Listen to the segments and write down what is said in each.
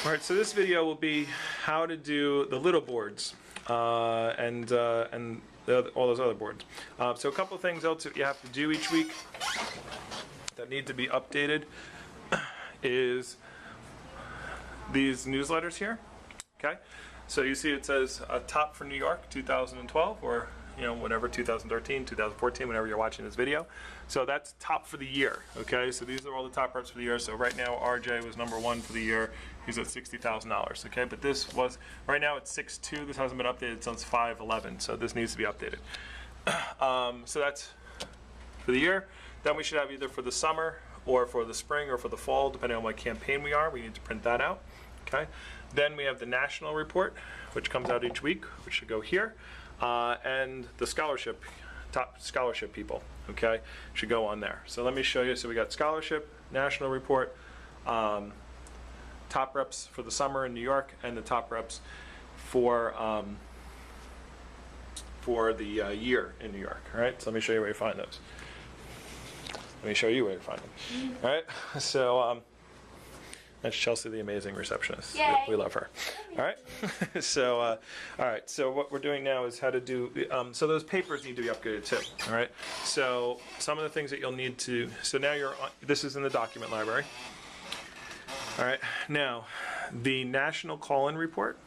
All right, so this video will be how to do the little boards and all those other boards. So a couple of things else that you have to do each week that need to be updated is these newsletters here. Okay, so you see it says top for New York 2012, or whatever, 2013, 2014, whenever you're watching this video. So that's top for the year, okay? So these are all the top reps for the year. So right now, RJ was #1 for the year. He's at $60,000, okay? But this was, right now it's 6.2. This hasn't been updated since 5.11, so this needs to be updated. So that's for the year. Then we should have either for the summer or for the spring or for the fall, depending on what campaign we are. We need to print that out, okay? Then we have the national report, which comes out each week, which should go here. And the scholarship, top scholarship people, okay, should go on there. So let me show you. So we got scholarship, national report, top reps for the summer in New York, and the top reps for the year in New York. All right. So let me show you where you find those. Let me show you where you find them. All right. So that's Chelsea, the amazing receptionist. Yay. We love her. All right. So, all right. So what we're doing now is how to do. So those papers need to be upgraded too. All right. So some of the things that you'll need to. So now you're on. This is in the document library. All right. Now, the national call-in report.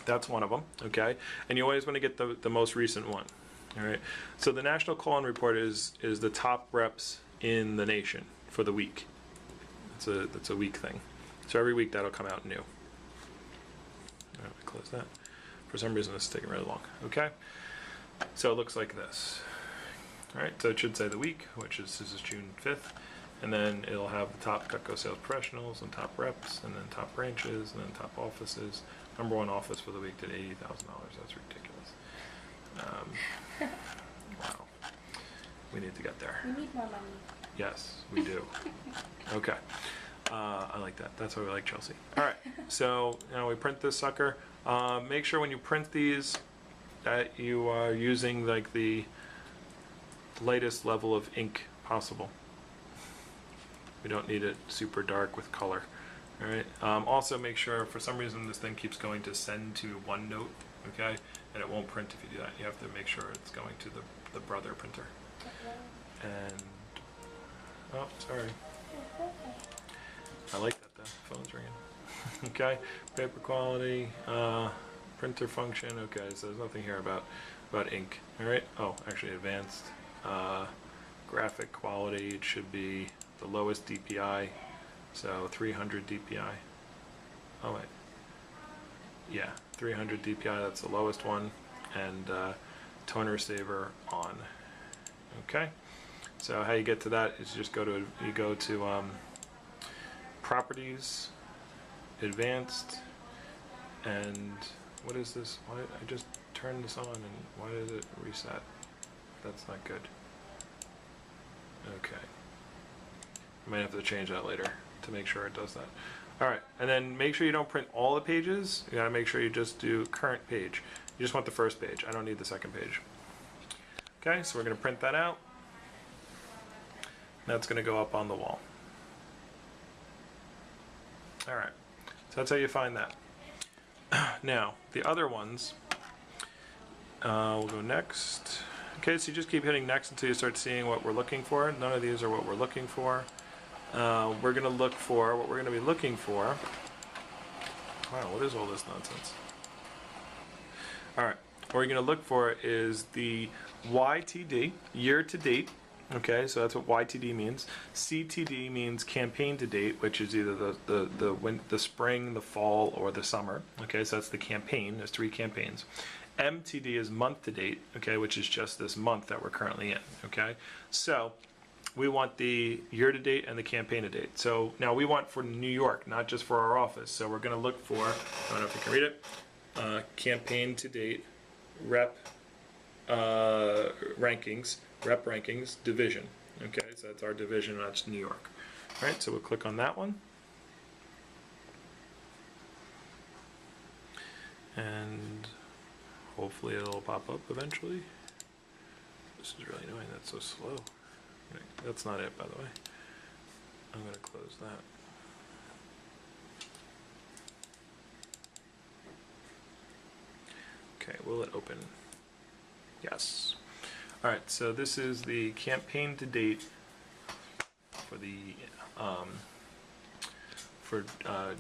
That's one of them. Okay. And you always want to get the most recent one. All right. So the national call-in report is the top reps in the nation for the week. That's a week thing. So every week that'll come out new. All right, close that. For some reason this is taking really long. Okay. So it looks like this. All right. So it should say the week, which is this is June 5th, and then it'll have the top Cutco sales professionals and top reps, and then top branches, and then top offices. #1 office for the week did $80,000. That's ridiculous. Wow. We need to get there. We need more money. Yes, we do. Okay. I like that. That's why we like Chelsea. All right. So now we print this sucker. Make sure when you print these that you are using like the lightest level of ink possible. We don't need it super dark with color. All right. Also make sure, for some reason this thing keeps going to send to OneNote, okay? And it won't print if you do that. You have to make sure it's going to the brother printer. And oh, sorry. I like that the phone's ringing. Okay, paper quality, printer function. Okay, so there's nothing here about ink. All right. Oh, actually, advanced graphic quality. It should be the lowest DPI, so 300 DPI. Oh wait. Yeah, 300 DPI. That's the lowest one, and toner saver on. Okay. So how you get to that is just go to properties, advanced, and what is this? Why I just turned this on and why did it reset? That's not good. Okay. I might have to change that later to make sure it does that. All right, and then make sure you don't print all the pages. You gotta make sure you just do current page. You just want the first page. I don't need the second page. Okay, so we're gonna print that out. That's going to go up on the wall. All right, so that's how you find that. Now, the other ones, we'll go next. Okay, so you just keep hitting next until you start seeing what we're looking for. None of these are what we're looking for. We're going to look for, what we're going to be looking for. Wow, what is all this nonsense? All right, what we're going to look for is the YTD, year to date. Okay, so that's what YTD means. CTD means campaign to date, which is either the spring, the fall, or the summer. Okay, so that's the campaign. There's 3 campaigns. MTD is month to date, okay, which is just this month that we're currently in. Okay, so we want the year to date and the campaign to date. So now we want for New York, not just for our office. So we're going to look for, I don't know if you can read it, campaign to date, rep rankings. Rep rankings, division. Okay, so that's our division, that's New York. All right, so we'll click on that one. And hopefully it'll pop up eventually. This is really annoying, that's so slow. Right, that's not it, by the way. I'm going to close that. will it open? Yes. All right, so this is the campaign to date for the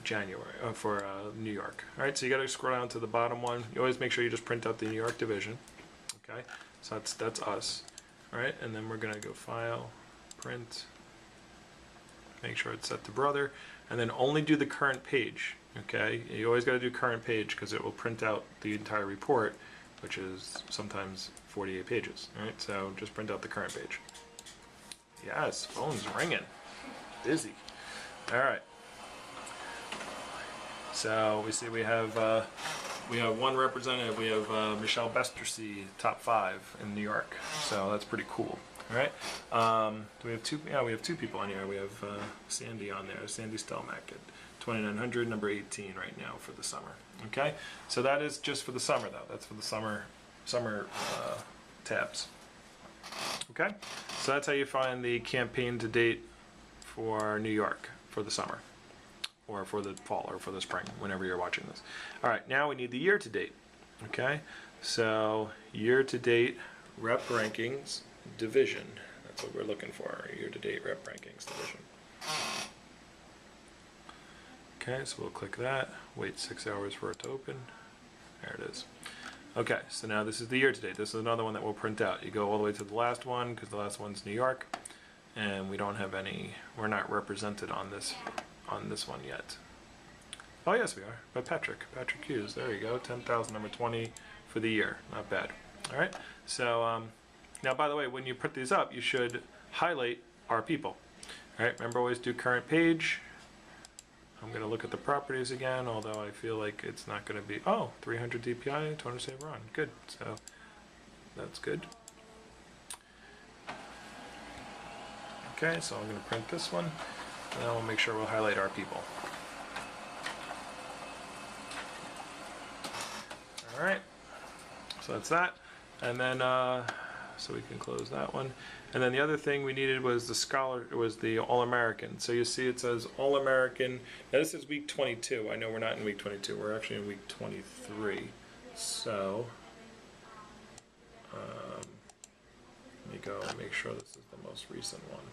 January, for New York. All right, so you got to scroll down to the bottom one. You always make sure you just print out the New York division. Okay, so that's us. All right, and then we're gonna go File, Print. Make sure it's set to Brother, and then only do the current page. Okay, you always got to do current page because it will print out the entire report, which is sometimes 48 pages. All right, so just print out the current page. Yes, phone's ringing. Busy. All right. So we see we have one representative. We have Michelle Bestercy, top 5 in New York. So that's pretty cool. All right. Do we have two? Yeah, we have 2 people on here. We have Sandy on there. Sandy Stelmack at 2900, number 18 right now for the summer. Okay. So that is just for the summer though. That's for the summer tabs. Okay. So that's how you find the campaign to date for New York for the summer, or for the fall, or for the spring, whenever you're watching this. All right, now we need the year to date. Okay, so year to date rep rankings division. That's what we're looking for. Year to date rep rankings division. Okay, so we'll click that. Wait 6 hours for it to open. There it is. Okay, so now this is the year to date. This is another one that we'll print out. You go all the way to the last one because the last one's New York, and we don't have any. We're not represented on this one yet. Oh yes, we are. By Patrick Hughes. There you go. 10,000, number 20 for the year. Not bad. All right. So now, by the way, when you put these up, you should highlight our people. All right. Remember, always do current page. I'm going to look at the properties again, although I feel like it's not going to be. Oh, 300 DPI, toner save run. Good. So that's good. Okay. So I'm going to print this one. And then we'll make sure we'll highlight our people. All right, so that's that. And then, so we can close that one. And then the other thing we needed was the All-American. So you see it says All-American. Now this is week 22. I know we're not in week 22. We're actually in week 23. So, let me go and make sure this is the most recent one.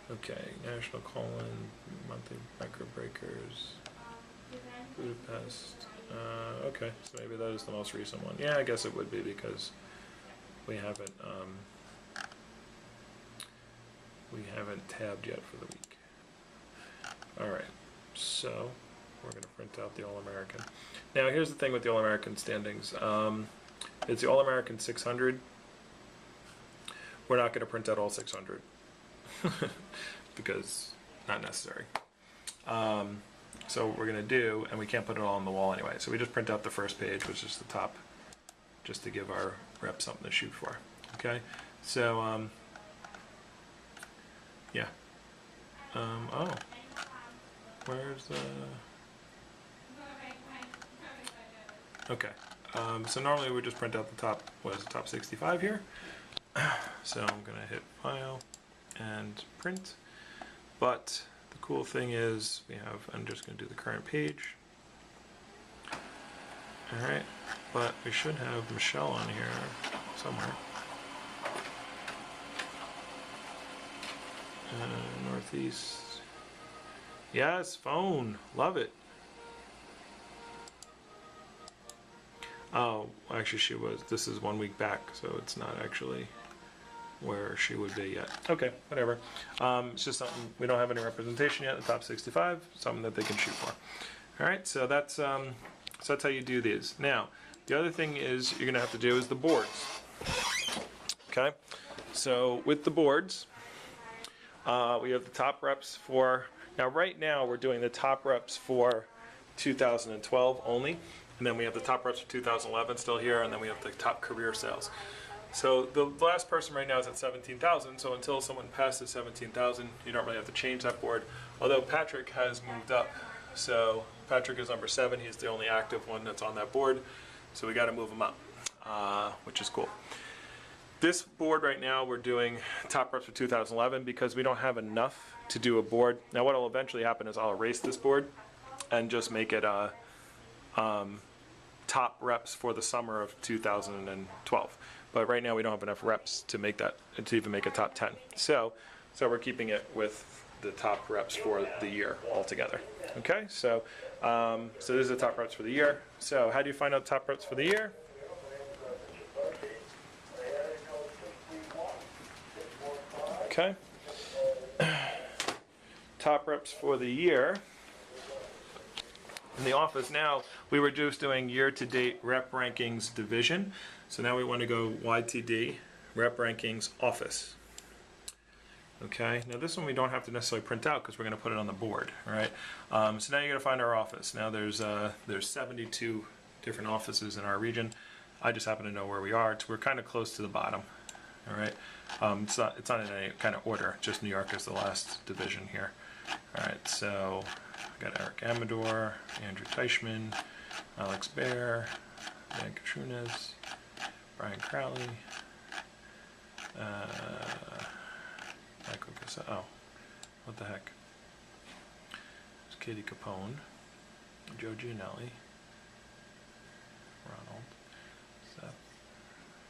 Okay, National Call-In, monthly micro breakers, Budapest. Okay, so maybe that is the most recent one. Yeah, I guess it would be because we haven't tabbed yet for the week. All right, so we're going to print out the All-American. Now, here's the thing with the All-American standings. It's the All-American 600. We're not going to print out all 600. Because not necessary. So what we're going to do, and we can't put it all on the wall anyway, so we just print out the first page, which is the top, just to give our rep something to shoot for. Okay, so yeah. Oh, where's the? Okay, so normally we just print out the top. What is the top 65 here? So I'm going to hit File and Print. But the cool thing is I'm just going to do the current page. All right, but we should have Michelle on here somewhere. Northeast. Yes, phone. Love it. Oh, actually this is 1 week back, so it's not actually where she would be yet. Okay, whatever. It's just something, we don't have any representation yet in the top 65, something that they can shoot for. All right, so that's how you do these. Now, the other thing is you're gonna have to do is the boards. Okay, so with the boards, we have the top reps for, now right now we're doing the top reps for 2012 only, and then we have the top reps for 2011 still here, and then we have the top career sales. So the last person right now is at 17,000, so until someone passes 17,000, you don't really have to change that board. Although Patrick has moved up. So Patrick is number 7, he's the only active one that's on that board. So we gotta move him up, which is cool. This board right now, we're doing top reps for 2011 because we don't have enough to do a board. Now what will eventually happen is I'll erase this board and just make it top reps for the summer of 2012. But right now we don't have enough reps to make that, to even make a top 10. So we're keeping it with the top reps for the year altogether. Okay, so this is the top reps for the year. So how do you find out top reps for the year? Okay. Top reps for the year. In the office now, we were just doing year-to-date rep rankings division. So now we want to go YTD, rep rankings office. Okay, now this one we don't have to necessarily print out because we're going to put it on the board, all right? So now you're going to find our office. Now there's 72 different offices in our region. I just happen to know where we are. We're kind of close to the bottom, all right? It's not in any kind of order, just New York is the last division here. All right, so I got Eric Amador, Andrew Teichman, Alex Baer, Dan Kachunas, Brian Crowley, Michael Cassell. Oh, what the heck? It's Katie Capone, Joe Gianelli, Ronald, Seth,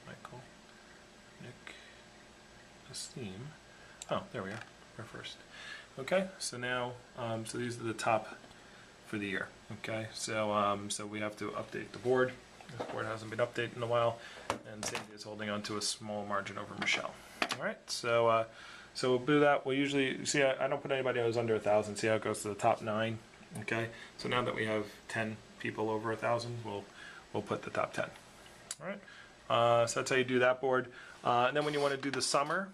Michael, Nick, Esteem. Oh, there we are. We're first. Okay, so now, so these are the top for the year. Okay, so we have to update the board. This board hasn't been updated in a while, and Cindy is holding on to a small margin over Michelle. All right, so we'll do that. We'll usually see. I don't put anybody who's under 1,000. See how it goes to the top 9. Okay, so now that we have 10 people over 1,000, we'll put the top 10. All right, so that's how you do that board. And then when you want to do the summer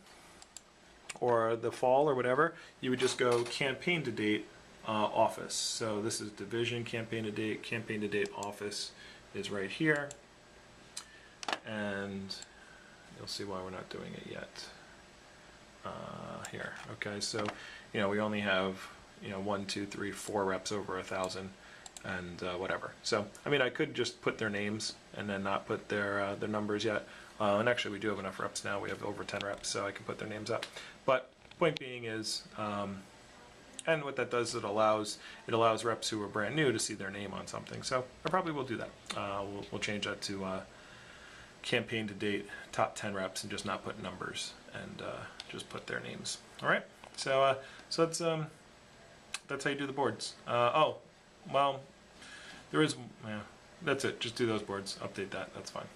or the fall or whatever, you would just go campaign to date office. So this is division campaign to date office is right here, and you'll see why we're not doing it yet here. Okay, so we only have 1, 2, 3, 4 reps over 1,000 and whatever. So I mean I could just put their names and then not put their numbers yet. And actually we do have enough reps now. We have over 10 reps, so I can put their names up. But point being is, and what that does, it allows reps who are brand new to see their name on something. So I probably will do that. We'll change that to campaign to date top 10 reps and just not put numbers and just put their names. All right. So that's how you do the boards. Oh, well, there is. Yeah, that's it. Just do those boards. Update that. That's fine.